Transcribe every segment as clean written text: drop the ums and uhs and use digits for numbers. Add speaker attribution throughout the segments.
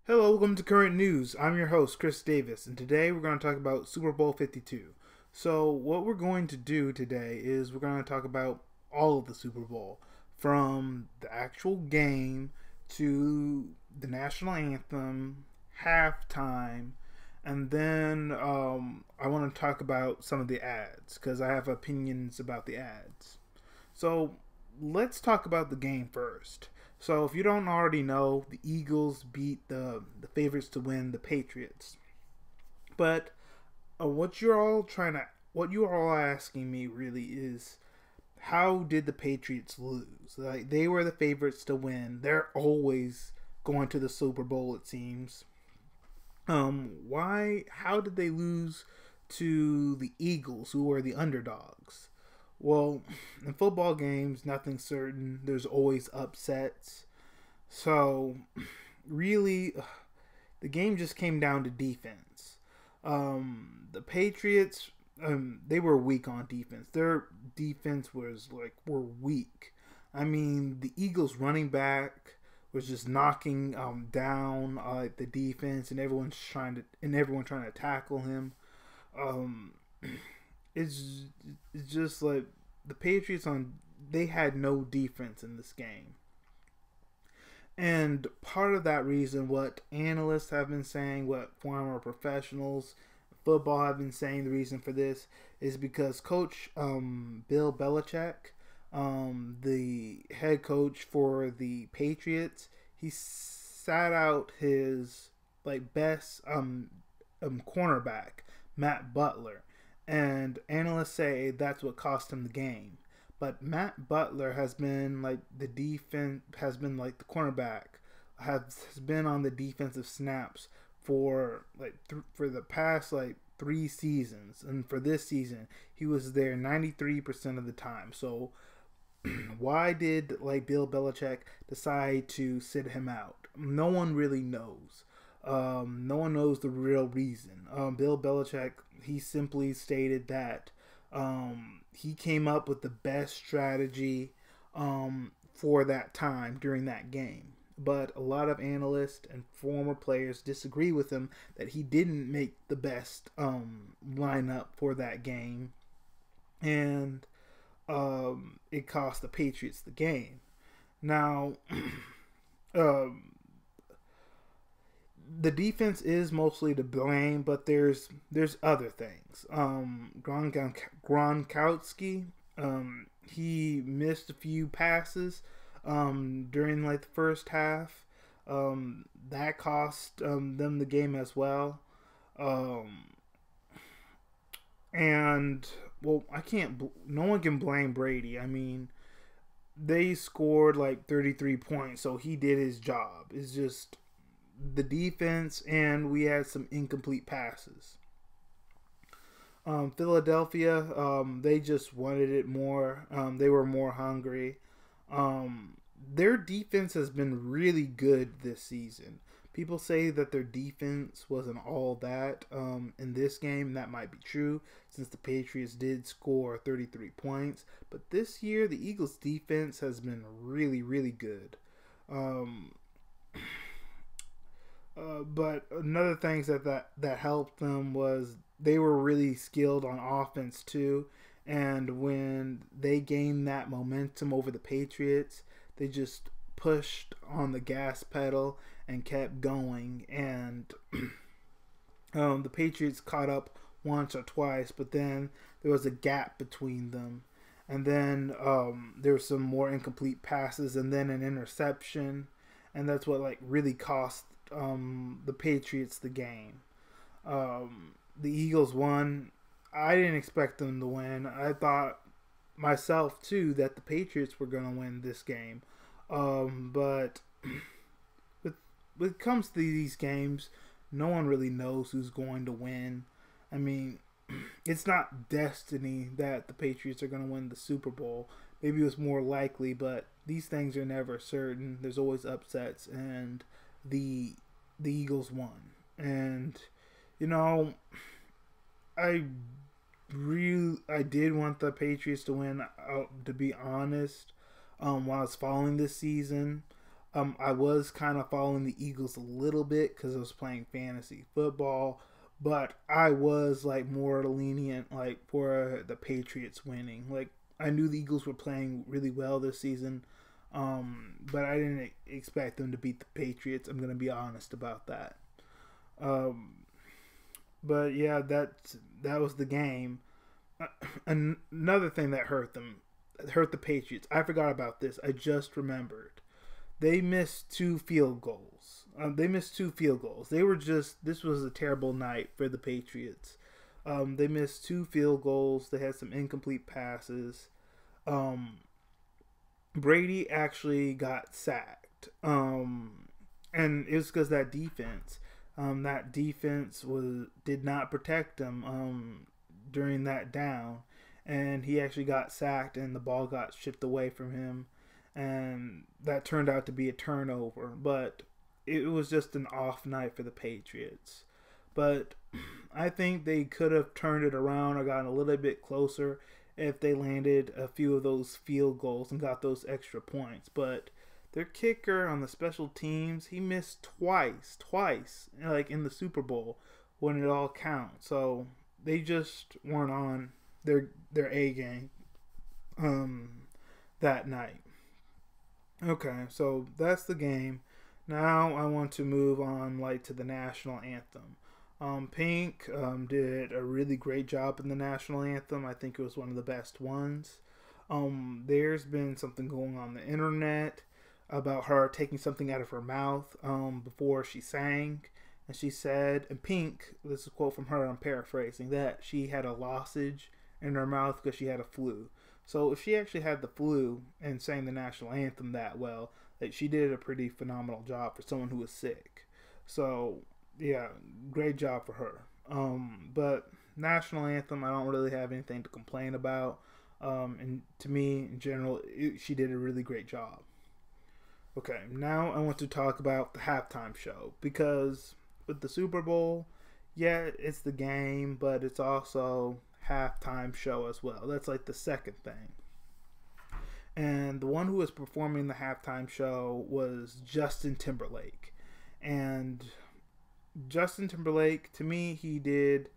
Speaker 1: Hello, welcome to Current News. I'm your host, Chris Davis, and today we're going to talk about Super Bowl 52. So, what we're going to do today is we're going to talk about all of the Super Bowl, from the actual game to the national anthem, halftime, and then I want to talk about some of the ads because I have opinions about the ads. So, let's talk about the game first. So if you don't already know, the Eagles beat the favorites to win, the Patriots. But what you're all asking me really is, how did the Patriots lose? Like, they were the favorites to win. They're always going to the Super Bowl, it seems. Why? How did they lose to the Eagles, who are the underdogs? Well, in football games, nothing's certain. There's always upsets. So, really, the game just came down to defense. The Patriots, they were weak on defense. Their defense were weak. I mean, the Eagles' running back was just knocking down the defense, and everyone trying to tackle him. It's just like the Patriots they had no defense in this game. And part of that reason, what analysts have been saying, what former professionals, football have been saying, the reason for this is because Coach Bill Belichick, the head coach for the Patriots, he sat out his best cornerback, Matt Butler. And analysts say that's what cost him the game. But Matt Butler has been the cornerback, has been on the defensive snaps for the past 3 seasons, and for this season he was there 93% of the time. So why did Bill Belichick decide to sit him out? No one really knows. No one knows the real reason. Bill Belichick, he simply stated that he came up with the best strategy for that time during that game. But a lot of analysts and former players disagree with him that he didn't make the best lineup for that game. And it cost the Patriots the game. Now, the defense is mostly to blame, but there's other things. Gronkowski, he missed a few passes during the first half. That cost them the game as well. And well, no one can blame Brady. I mean, they scored 33 points, so he did his job. It's just the defense, and we had some incomplete passes. Philadelphia, they just wanted it more. They were more hungry. Their defense has been really good this season. People say that their defense wasn't all that in this game. That might be true, since the Patriots did score 33 points. But this year, the Eagles' defense has been really, really good. But another thing that helped them was they were really skilled on offense too. And when they gained that momentum over the Patriots, they just pushed on the gas pedal and kept going. And the Patriots caught up once or twice, but then there was a gap between them. And then there were some more incomplete passes, and then an interception. And that's what really cost the Patriots the game. The Eagles won. I didn't expect them to win. I thought myself too that the Patriots were going to win this game. But when it comes to these games, no one really knows who's going to win. I mean, it's not destiny that the Patriots are going to win the Super Bowl. Maybe it was more likely, but these things are never certain. There's always upsets, and the Eagles won. And I did want the Patriots to win, to be honest. While I was following this season, I was kind of following the Eagles a little bit because I was playing fantasy football, but I was like more lenient like for the Patriots winning. Like I knew the Eagles were playing really well this season, but I didn't expect them to beat the Patriots. I'm gonna be honest about that. Um, but yeah, that was the game. Another thing that hurt the Patriots. I forgot about this. I just remembered. They missed two field goals. They were just. This was a terrible night for the Patriots. They missed two field goals. They had some incomplete passes. Brady actually got sacked. And it was because that defense did not protect him during that down, and he actually got sacked, and the ball got shipped away from him, and that turned out to be a turnover. But it was just an off night for the Patriots. But I think they could have turned it around or gotten a little bit closer if they landed a few of those field goals and got those extra points. But their kicker on the special teams, he missed twice, like in the Super Bowl when it all counts. So they just weren't on their A game that night. Okay, so that's the game. Now I want to move on like to the national anthem. Pink did a really great job in the national anthem. I think it was one of the best ones. There's been something going on the internet about her taking something out of her mouth before she sang. And she said, and Pink, this is a quote from her, I'm paraphrasing, that she had a lozenge in her mouth because she had a flu. So if she actually had the flu and sang the national anthem that well, like she did a pretty phenomenal job for someone who was sick. So yeah, great job for her. But national anthem, I don't really have anything to complain about. And to me, in general, she did a really great job. Okay, now I want to talk about the halftime show, because with the Super Bowl, yeah, it's the game, but it's also halftime show as well. That's like the second thing. And the one who was performing the halftime show was Justin Timberlake. And Justin Timberlake, to me, he did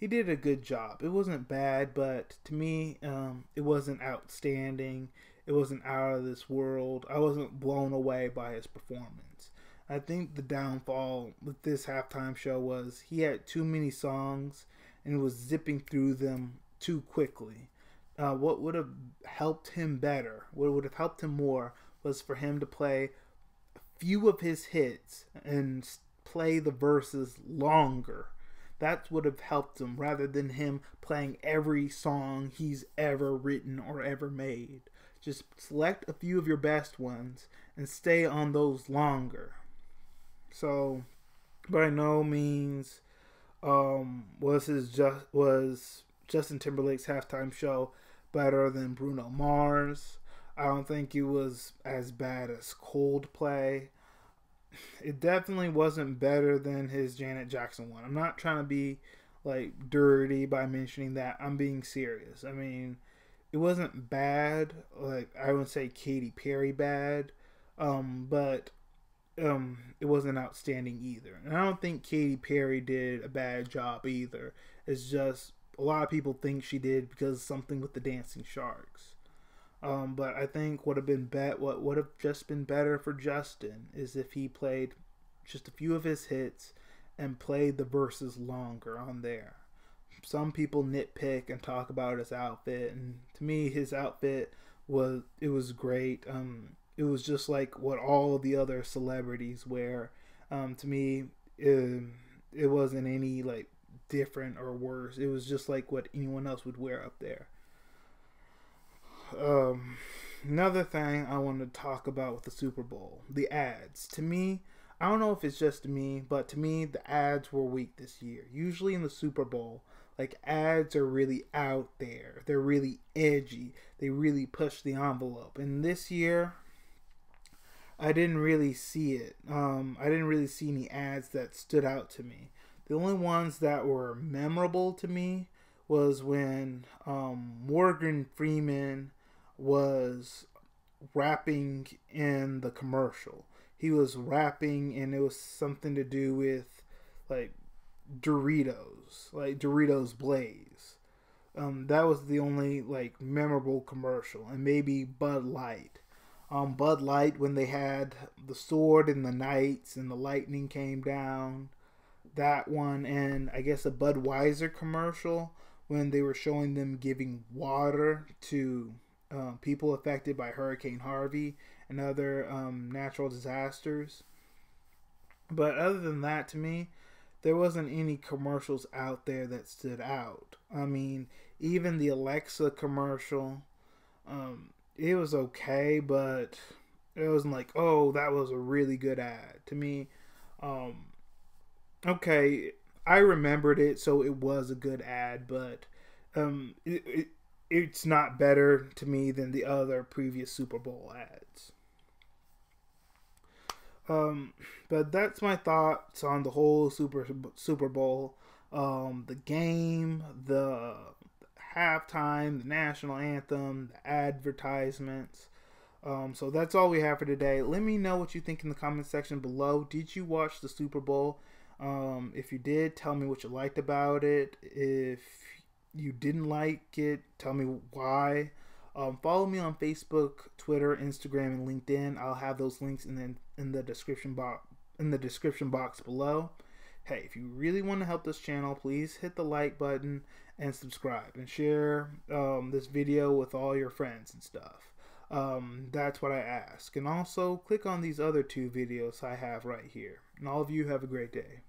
Speaker 1: a good job. It wasn't bad, but to me, it wasn't outstanding. It wasn't out of this world. I wasn't blown away by his performance. I think the downfall with this halftime show was he had too many songs and was zipping through them too quickly. What would have helped him better, what would have helped him more, was for him to play a few of his hits and play the verses longer. That would have helped him rather than him playing every song he's ever written or ever made. Just select a few of your best ones and stay on those longer. So, by no means was Justin Timberlake's halftime show better than Bruno Mars. I don't think it was as bad as Coldplay. It definitely wasn't better than his Janet Jackson one. I'm not trying to be like dirty by mentioning that. I'm being serious. I mean, it wasn't bad. Like I wouldn't say Katy Perry bad, but it wasn't outstanding either. And I don't think Katy Perry did a bad job either. It's just a lot of people think she did because of something with the Dancing Sharks. But I think what would have just been better for Justin is if he played just a few of his hits and played the verses longer on there. Some people nitpick and talk about his outfit, and to me, his outfit was great. It was just like what all of the other celebrities wear. To me, it wasn't any like different or worse. It was just like what anyone else would wear up there. Another thing I want to talk about with the Super Bowl, the ads. To me, I don't know if it's just me, but to me, the ads were weak this year. Usually in the Super Bowl, like ads are really out there. They're really edgy. They really push the envelope. And this year, I didn't really see it. I didn't really see any ads that stood out to me. The only ones that were memorable to me was when Morgan Freeman was rapping in the commercial. He was rapping, and it was something to do with like Doritos Blaze. That was the only like memorable commercial, and maybe Bud Light. Bud Light, when they had the sword and the knights and the lightning came down, that one, and I guess a Budweiser commercial when they were showing them giving water to people affected by Hurricane Harvey and other natural disasters. But other than that, to me, there wasn't any commercials out there that stood out. I mean, even the Alexa commercial, it was okay, but it wasn't like, oh, that was a really good ad. To me, okay, I remembered it, so it was a good ad, but it's not better to me than the other previous Super Bowl ads. But that's my thoughts on the whole Super Bowl, the game, the halftime, the national anthem, the advertisements. So that's all we have for today. Let me know what you think in the comment section below. Did you watch the Super Bowl? If you did, tell me what you liked about it. If you didn't like it, tell me why. Follow me on Facebook, Twitter, Instagram, and LinkedIn. I'll have those links in the description box below. Hey, if you really want to help this channel, please hit the like button and subscribe and share this video with all your friends and stuff. That's what I ask. And also click on these other two videos I have right here. And all of you have a great day.